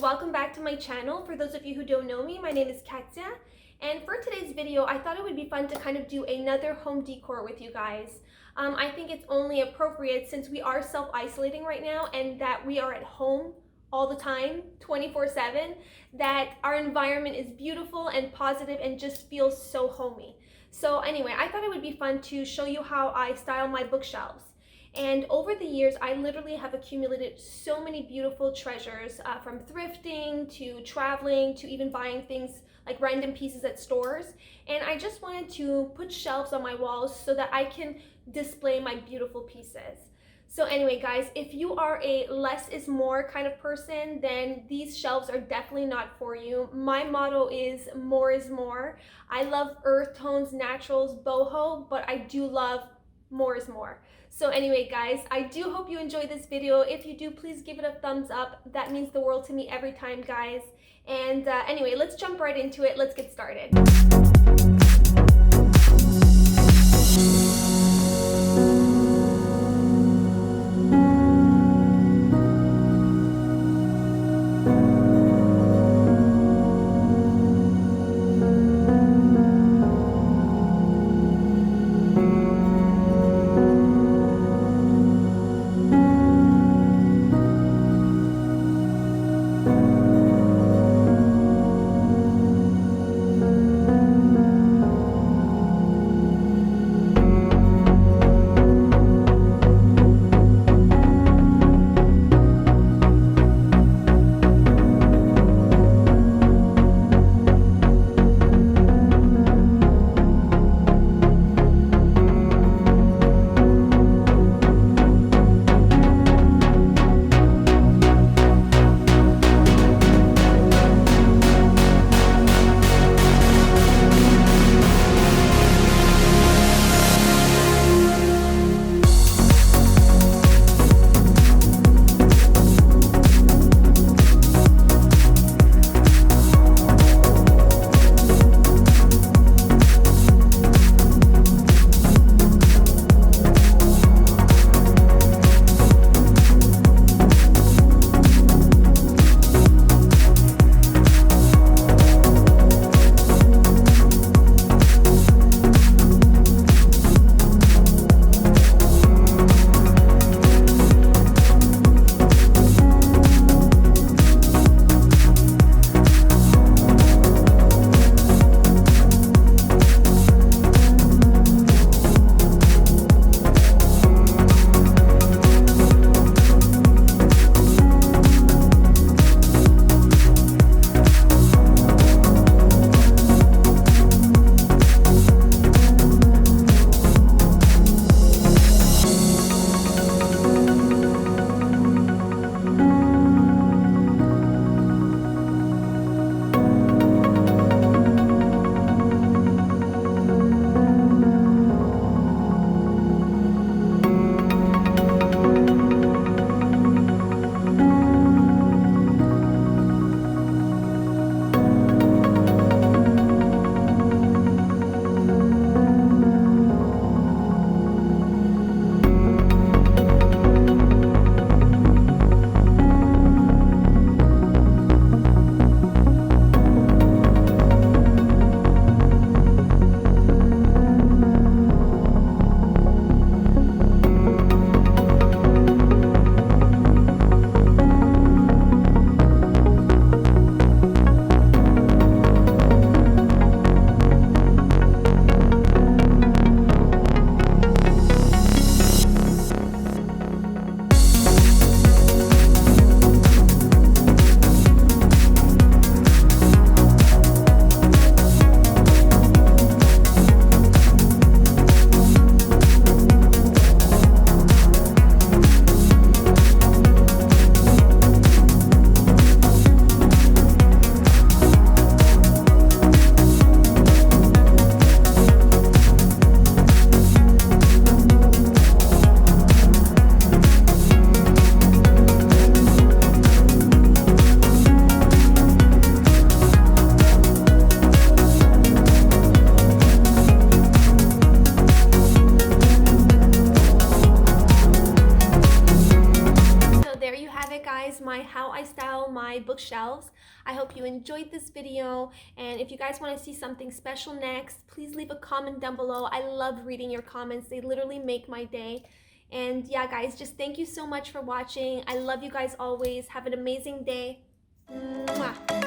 welcome back to my channel. For those of you who don't know me, my name is Katya, and for today's video I thought it would be fun to kind of do another home decor with you guys. I think it's only appropriate since we are self-isolating right now and that we are at home all the time, 24/7, that our environment is beautiful and positive and just feels so homey. So anyway, I thought it would be fun to show you how I style my bookshelves. And over the years, I literally have accumulated so many beautiful treasures, from thrifting to traveling to even buying things like random pieces at stores. And I just wanted to put shelves on my walls so that I can display my beautiful pieces. So anyway, guys, if you are a less is more kind of person, then these shelves are definitely not for you. My motto is more is more. I love earth tones, naturals, boho, but I do love more is more. So anyway, guys, I do hope you enjoyed this video. If you do, please give it a thumbs up. That means the world to me every time, guys. And anyway, let's jump right into it. Let's get started. my how I style my bookshelves. I hope you enjoyed this video, and if you guys want to see something special next, please leave a comment down below. I love reading your comments. They literally make my day. And yeah, guys, just thank you so much for watching. I love you guys always. Have an amazing day. Mwah.